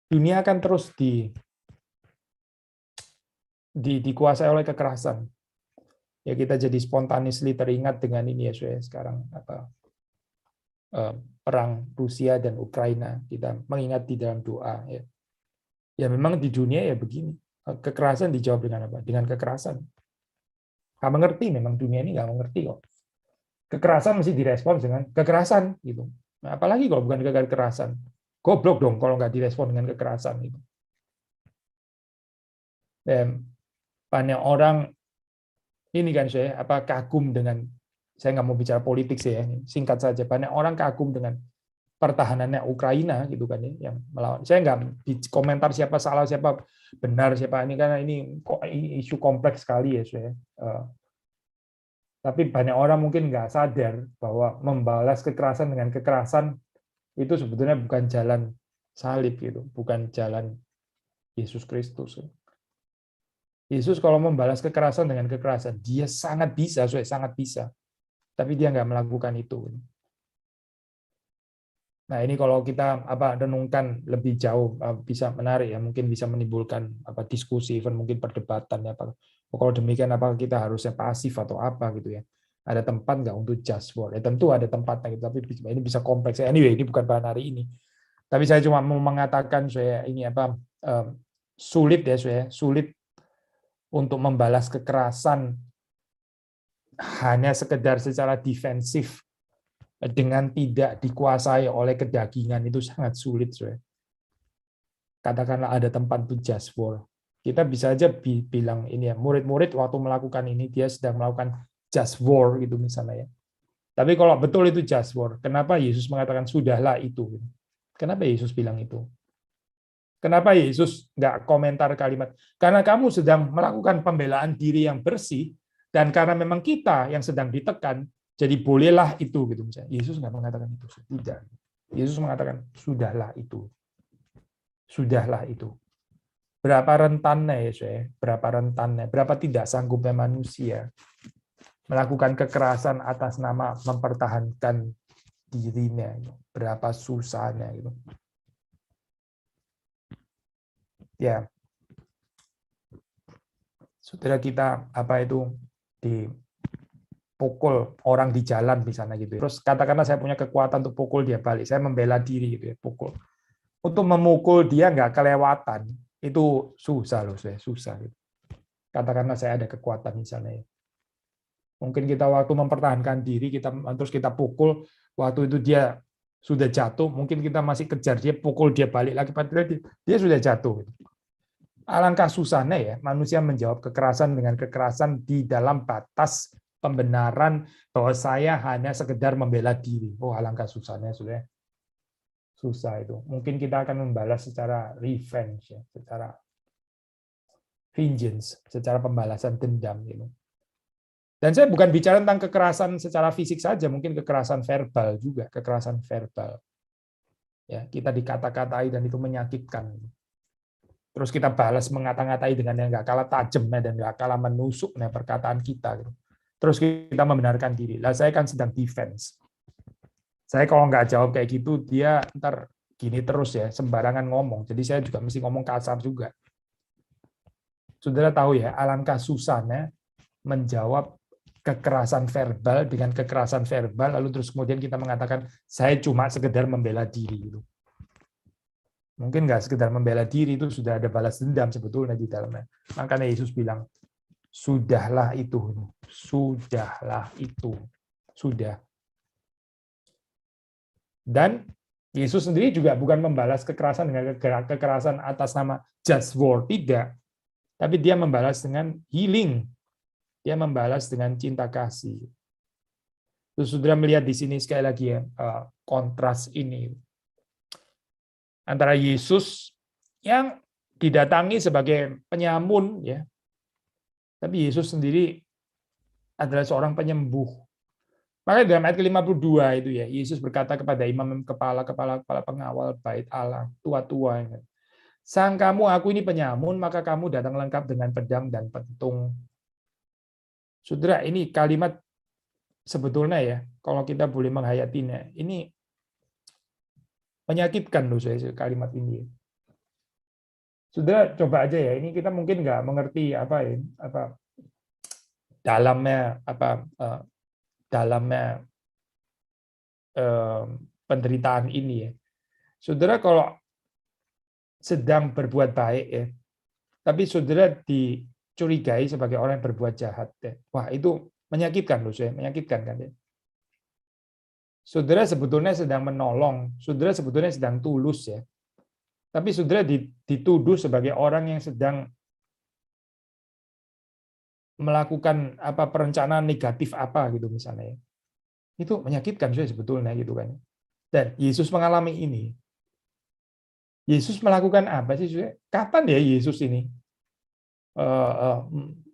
dunia akan terus dikuasai oleh kekerasan. Ya kita jadi spontaneously teringat dengan ini ya, saya sekarang apa perang Rusia dan Ukraina, kita mengingat di dalam doa ya. Ya memang di dunia ya begini. Kekerasan dijawab dengan apa? Dengan kekerasan. Nggak mengerti, memang dunia ini nggak mengerti kok. Kekerasan mesti direspons dengan kekerasan gitu. Nah, apalagi kalau bukan kekerasan. Goblok dong kalau nggak direspon dengan kekerasan gitu. Dan banyak orang ini kan saya kagum dengan, saya nggak mau bicara politik sih ya, singkat saja, banyak orang kagum dengan pertahanannya Ukraina gitu kan ya, yang melawan. Saya nggak komentar siapa salah siapa benar siapa ini, karena ini isu kompleks sekali ya saya. Tapi banyak orang mungkin nggak sadar bahwa membalas kekerasan dengan kekerasan itu sebetulnya bukan jalan salib gitu, bukan jalan Yesus Kristus. Yesus kalau membalas kekerasan dengan kekerasan, dia sangat bisa, sangat bisa. Tapi dia nggak melakukan itu. Nah ini kalau kita renungkan lebih jauh bisa menarik ya, mungkin bisa menimbulkan diskusi, even mungkin perdebatan ya. Kalau demikian apakah kita harusnya pasif atau apa gitu ya? Ada tempat nggak untuk just war? Ya tentu ada tempatnya gitu, tapi ini bisa kompleks. Anyway ini bukan bahan hari ini. Tapi saya cuma mau mengatakan saya ini sulit ya, saya sulit untuk membalas kekerasan hanya sekedar secara defensif dengan tidak dikuasai oleh kedagingan, itu sangat sulit. Katakanlah ada tempat untuk just war. Kita bisa aja bilang ini ya, murid-murid waktu melakukan ini dia sedang melakukan just war gitu misalnya ya. Tapi kalau betul itu just war, kenapa Yesus mengatakan sudahlah itu? Kenapa Yesus bilang itu? Kenapa Yesus nggak komentar kalimat, karena kamu sedang melakukan pembelaan diri yang bersih, dan karena memang kita yang sedang ditekan, jadi bolehlah itu gitu misalnya. Yesus nggak mengatakan itu, tidak. Yesus mengatakan sudahlah itu, sudahlah itu. Berapa rentannya ya saya, berapa rentannya, berapa tidak sanggupnya manusia melakukan kekerasan atas nama mempertahankan dirinya, berapa susahnya gitu. Ya, saudara kita dipukul orang di jalan misalnya gitu. Terus katakanlah saya punya kekuatan untuk pukul dia balik, saya membela diri gitu ya, pukul. Untuk memukul dia nggak kelewatan, itu susah loh, saya susah. Gitu. Katakanlah saya ada kekuatan misalnya. Mungkin kita waktu mempertahankan diri, terus kita pukul, waktu itu dia sudah jatuh, mungkin kita masih kejar dia, pukul dia balik lagi, padahal dia sudah jatuh. Gitu. Alangkah susahnya ya manusia menjawab kekerasan dengan kekerasan di dalam batas pembenaran bahwa saya hanya sekedar membela diri. Oh, alangkah susahnya, sudah susah itu. Mungkin kita akan membalas secara revenge ya, secara vengeance, secara pembalasan dendam gitu. Dan saya bukan bicara tentang kekerasan secara fisik saja, mungkin kekerasan verbal juga, kekerasan verbal. Ya, kita dikata-katai dan itu menyakitkan. Terus kita balas mengata-ngatai dengan yang nggak kalah tajamnya dan nggak kalah menusuknya perkataan kita. Gitu. Terus kita membenarkan diri. Lah saya kan sedang defense. Saya kalau nggak jawab kayak gitu, dia ntar gini terus ya, sembarangan ngomong. Jadi saya juga mesti ngomong kasar juga. Saudara tahu ya, alangkah susahnya menjawab kekerasan verbal dengan kekerasan verbal, lalu terus kemudian kita mengatakan, saya cuma sekedar membela diri. Gitu. Mungkin nggak sekedar membela diri, itu sudah ada balas dendam sebetulnya di dalamnya. Makanya Yesus bilang, sudahlah itu. Sudahlah itu. Sudah. Dan Yesus sendiri juga bukan membalas kekerasan dengan kekerasan atas nama just war. Tidak. Tapi dia membalas dengan healing. Dia membalas dengan cinta kasih. Terus saudara melihat di sini sekali lagi ya, kontras ini. antara Yesus yang didatangi sebagai penyamun, ya, tapi Yesus sendiri adalah seorang penyembuh. Makanya dalam ayat ke-52 itu ya, Yesus berkata kepada imam kepala pengawal bait Allah, tua-tua, sangkamu aku ini penyamun, maka kamu datang lengkap dengan pedang dan pentung. Saudara, ini kalimat sebetulnya ya, kalau kita boleh menghayatinya, ini menyakitkan loh saya kalimat ini. Saudara, coba aja ya, ini kita mungkin nggak mengerti dalamnya dalamnya penderitaan ini ya. Saudara kalau sedang berbuat baik ya, tapi saudara dicurigai sebagai orang yang berbuat jahat ya. Wah, itu menyakitkan loh saya, menyakitkan kan ya. Saudara sebetulnya sedang menolong, saudara sebetulnya sedang tulus ya. Tapi saudara dituduh sebagai orang yang sedang melakukan perencanaan negatif gitu misalnya ya. Itu menyakitkan saya sebetulnya gitu kan. Dan Yesus mengalami ini. Yesus melakukan apa sih? Kapan ya Yesus ini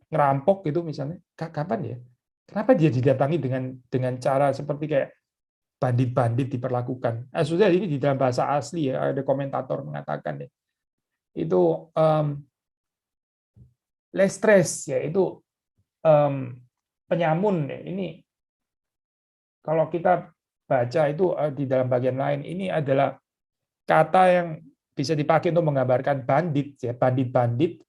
ngerampok gitu misalnya? Kapan ya? Kenapa dia didatangi dengan cara seperti kayak bandit-bandit diperlakukan? Sudah ini di dalam bahasa asli ya, ada komentator mengatakan ya, itu lestres ya, itu penyamun ya. Ini kalau kita baca itu di dalam bagian lain, ini adalah kata yang bisa dipakai untuk menggambarkan bandit ya, bandit-bandit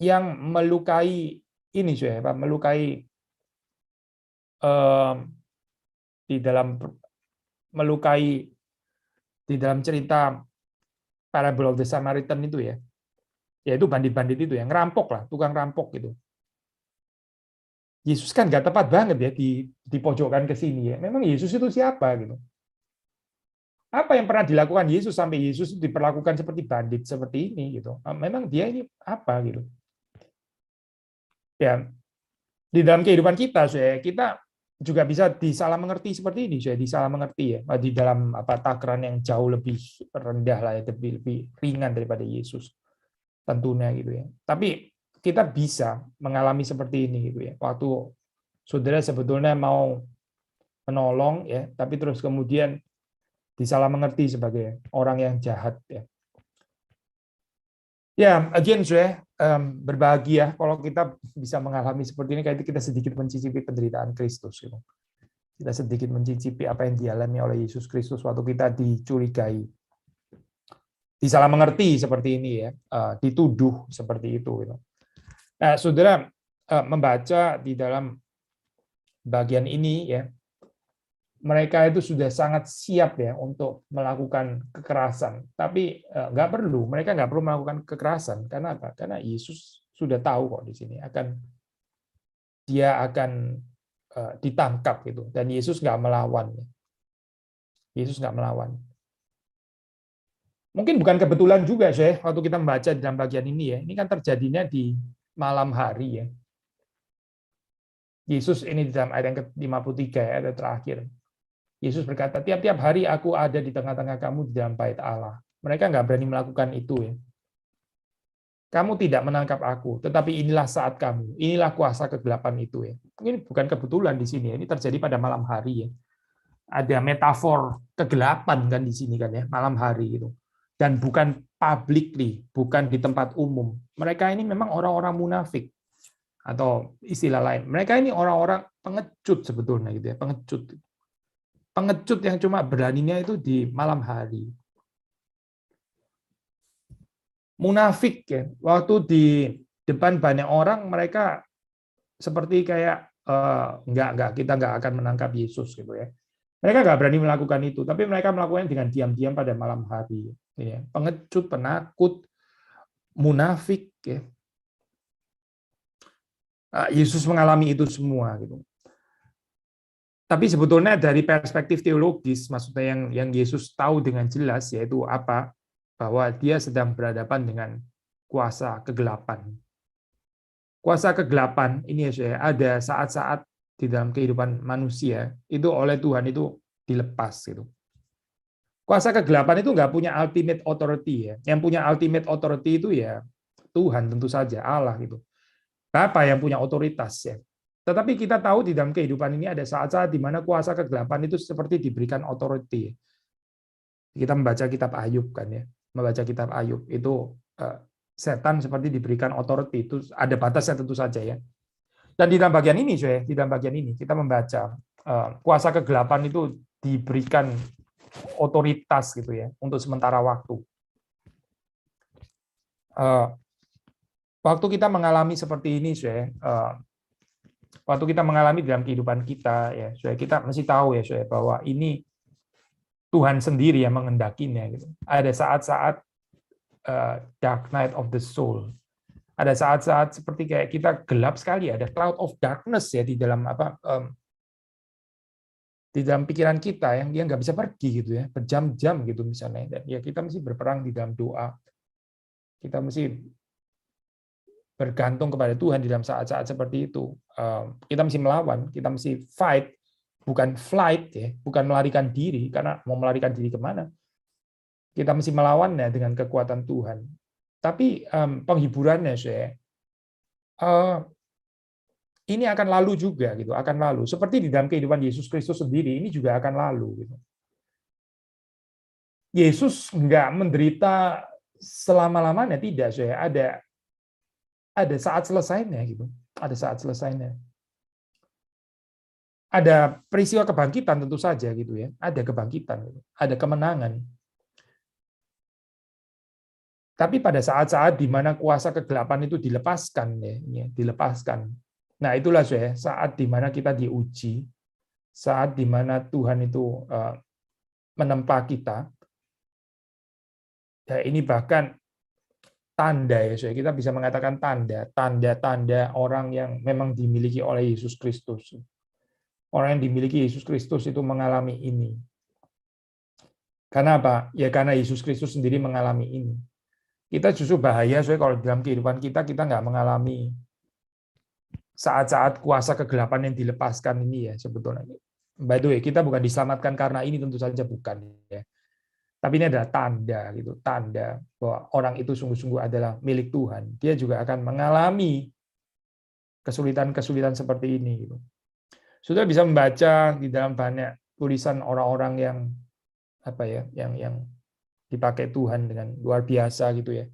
yang melukai ini melukai di dalam cerita Parable of the Samaritan itu ya, yaitu bandit-bandit itu yang ngerampok lah, tukang rampok gitu. Yesus kan nggak tepat banget ya dipojokkan ke sini ya. Memang Yesus itu siapa gitu? Apa yang pernah dilakukan Yesus sampai Yesus diperlakukan seperti bandit seperti ini gitu? Memang dia ini apa gitu? Ya, di dalam kehidupan kita, kita juga bisa disalah mengerti seperti ini, disalah mengerti ya, di dalam takaran yang jauh lebih rendah lah ya, lebih ringan daripada Yesus tentunya gitu ya. Tapi kita bisa mengalami seperti ini gitu ya. Waktu saudara sebetulnya mau menolong ya, tapi terus kemudian disalah mengerti sebagai orang yang jahat ya. Ya, again berbahagia kalau kita bisa mengalami seperti ini, kayak kita sedikit mencicipi penderitaan Kristus gitu. Kita sedikit mencicipi apa yang dialami oleh Yesus Kristus waktu kita dicurigai, disalah mengerti seperti ini ya, dituduh seperti itu gitu. Nah, saudara membaca di dalam bagian ini ya, mereka itu sudah sangat siap ya untuk melakukan kekerasan, tapi mereka nggak perlu melakukan kekerasan. Karena apa? Karena Yesus sudah tahu kok di sini dia akan ditangkap gitu, dan Yesus nggak melawan. Yesus nggak melawan. Mungkin bukan kebetulan juga waktu kita membaca di dalam bagian ini ya, ini kan terjadinya di malam hari ya. Yesus ini di dalam ayat yang ke-53 ya, ayat terakhir. Yesus berkata, tiap-tiap hari aku ada di tengah-tengah kamu di dalam bait Allah. Mereka nggak berani melakukan itu ya. Kamu tidak menangkap aku, tetapi inilah saat kamu, inilah kuasa kegelapan itu ya. Ini bukan kebetulan di sini ya, ini terjadi pada malam hari ya. Ada metafor kegelapan kan di sini kan ya, malam hari itu. Dan bukan publicly, bukan di tempat umum. Mereka ini memang orang-orang munafik, atau istilah lain, mereka ini orang-orang pengecut sebetulnya gitu ya, pengecut yang cuma beraninya itu di malam hari. Munafik ya, waktu di depan banyak orang mereka seperti kayak kita nggak akan menangkap Yesus gitu ya. Mereka nggak berani melakukan itu, tapi mereka melakukannya dengan diam-diam pada malam hari. Ya. Pengecut, penakut, munafik ya. Yesus mengalami itu semua gitu. Tapi sebetulnya dari perspektif teologis, maksudnya yang Yesus tahu dengan jelas yaitu apa? Bahwa dia sedang berhadapan dengan kuasa kegelapan. Kuasa kegelapan ini ya, ada saat-saat di dalam kehidupan manusia itu oleh Tuhan itu dilepas gitu. Kuasa kegelapan itu nggak punya ultimate authority ya. Yang punya ultimate authority itu ya Tuhan tentu saja, Allah gitu. Bapa yang punya otoritas ya. Tetapi kita tahu di dalam kehidupan ini ada saat-saat di mana kuasa kegelapan itu seperti diberikan authority. Kita membaca kitab Ayub kan ya. Membaca kitab Ayub itu setan seperti diberikan authority, itu ada batasnya tentu saja ya. Dan di dalam bagian ini, di dalam bagian ini kita membaca kuasa kegelapan itu diberikan otoritas gitu ya untuk sementara waktu. Waktu kita mengalami seperti ini, waktu kita mengalami dalam kehidupan kita ya, kita mesti tahu ya, bahwa ini Tuhan sendiri yang mengendakinya gitu. Ada saat-saat dark night of the soul. Ada saat-saat seperti kayak kita gelap sekali, ada cloud of darkness ya di dalam di dalam pikiran kita yang dia nggak bisa pergi gitu ya, berjam-jam gitu misalnya. Dan ya kita mesti berperang di dalam doa. Kita mesti bergantung kepada Tuhan di dalam saat-saat seperti itu. Kita mesti melawan, kita mesti fight, bukan flight ya, bukan melarikan diri, karena mau melarikan diri kemana? Kita mesti melawannya dengan kekuatan Tuhan. Tapi penghiburannya ini akan lalu juga gitu, akan lalu. Seperti di dalam kehidupan Yesus Kristus sendiri, ini juga akan lalu gitu. Yesus nggak menderita selama-lamanya, tidak, ada saat selesainya gitu. Ada saat selesainya. Ada peristiwa kebangkitan tentu saja gitu ya. Ada kebangkitan, ada kemenangan. Tapi pada saat-saat di mana kuasa kegelapan itu dilepaskan ya, dilepaskan. Nah, itulah saat di mana kita diuji, saat di mana Tuhan itu menempa kita. Ya, ini bahkan tanda ya, kita bisa mengatakan tanda-tanda orang yang memang dimiliki oleh Yesus Kristus. Orang yang dimiliki Yesus Kristus itu mengalami ini. Karena apa? Ya karena Yesus Kristus sendiri mengalami ini. Kita justru bahaya kalau dalam kehidupan kita nggak mengalami saat-saat kuasa kegelapan yang dilepaskan ini ya sebetulnya. By the way, kita bukan diselamatkan karena ini, tentu saja bukan ya. Tapi ini adalah tanda gitu, tanda bahwa orang itu sungguh-sungguh adalah milik Tuhan. Dia juga akan mengalami kesulitan-kesulitan seperti ini gitu. Sudah bisa membaca di dalam banyak tulisan orang-orang yang yang dipakai Tuhan dengan luar biasa gitu ya.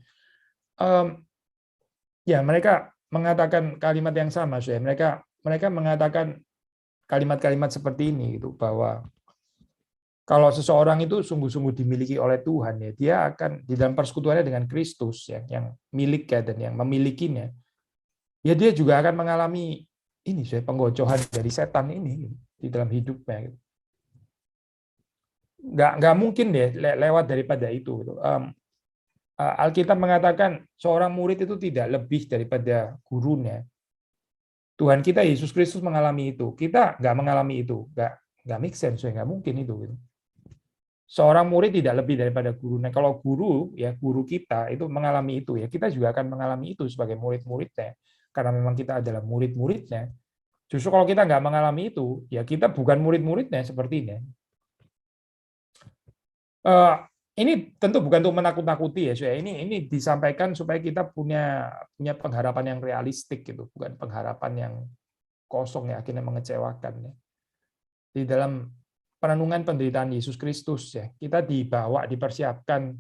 Ya mereka mengatakan kalimat yang sama, mereka mengatakan kalimat-kalimat seperti ini gitu, bahwa kalau seseorang itu sungguh-sungguh dimiliki oleh Tuhan ya, dia akan di dalam persekutuannya dengan Kristus ya, yang milik ya dan yang memilikinya. Ya dia juga akan mengalami ini penggocohan dari setan ini di dalam hidupnya. Nggak mungkin deh lewat daripada itu. Alkitab mengatakan seorang murid itu tidak lebih daripada gurunya. Tuhan kita Yesus Kristus mengalami itu. Kita nggak mengalami itu. Nggak make sense, nggak mungkin itu. Seorang murid tidak lebih daripada gurunya. Kalau guru kita itu mengalami itu ya, kita juga akan mengalami itu sebagai murid-muridnya. Karena memang kita adalah murid-muridnya. Justru kalau kita nggak mengalami itu, ya kita bukan murid-muridnya sepertinya. Ini tentu bukan untuk menakut-nakuti ya, ini disampaikan supaya kita punya pengharapan yang realistik gitu, bukan pengharapan yang kosong ya, akhirnya mengecewakan ya. Di dalam perenungan penderitaan Yesus Kristus ya, kita dipersiapkan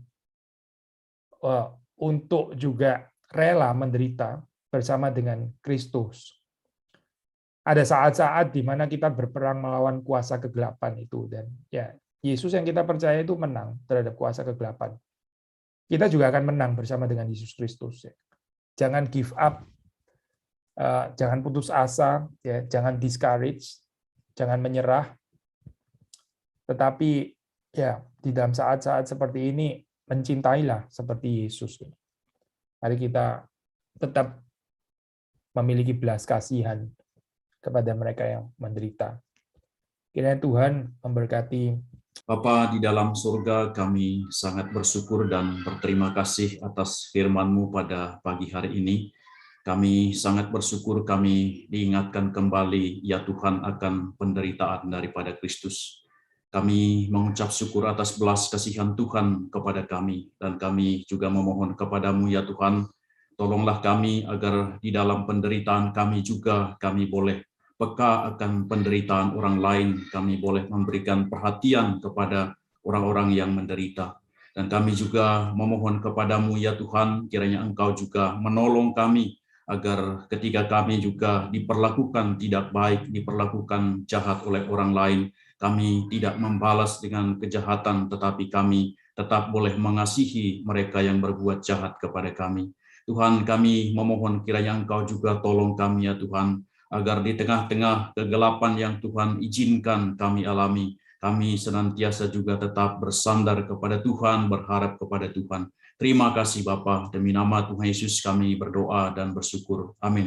untuk juga rela menderita bersama dengan Kristus. Ada saat-saat di mana kita berperang melawan kuasa kegelapan itu, dan ya Yesus yang kita percaya itu menang terhadap kuasa kegelapan. Kita juga akan menang bersama dengan Yesus Kristus. Jangan give up, jangan putus asa, jangan discourage, jangan menyerah. Tetapi ya di dalam saat-saat seperti ini mencintailah seperti Yesus. Mari kita tetap memiliki belas kasihan kepada mereka yang menderita. Kiranya Tuhan memberkati. Bapa di dalam surga, kami sangat bersyukur dan berterima kasih atas firman-Mu pada pagi hari ini. Kami sangat bersyukur kami diingatkan kembali, ya Tuhan, akan penderitaan daripada Kristus. Kami mengucap syukur atas belas kasihan Tuhan kepada kami, dan kami juga memohon kepadamu ya Tuhan, tolonglah kami agar di dalam penderitaan kami juga kami boleh peka akan penderitaan orang lain, kami boleh memberikan perhatian kepada orang-orang yang menderita. Dan kami juga memohon kepadamu ya Tuhan, kiranya Engkau juga menolong kami, agar ketika kami juga diperlakukan tidak baik, diperlakukan jahat oleh orang lain, kami tidak membalas dengan kejahatan, tetapi kami tetap boleh mengasihi mereka yang berbuat jahat kepada kami. Tuhan, kami memohon kiranya Engkau juga tolong kami ya Tuhan, agar di tengah-tengah kegelapan yang Tuhan izinkan kami alami, kami senantiasa juga tetap bersandar kepada Tuhan, berharap kepada Tuhan. Terima kasih Bapa, demi nama Tuhan Yesus kami berdoa dan bersyukur. Amin.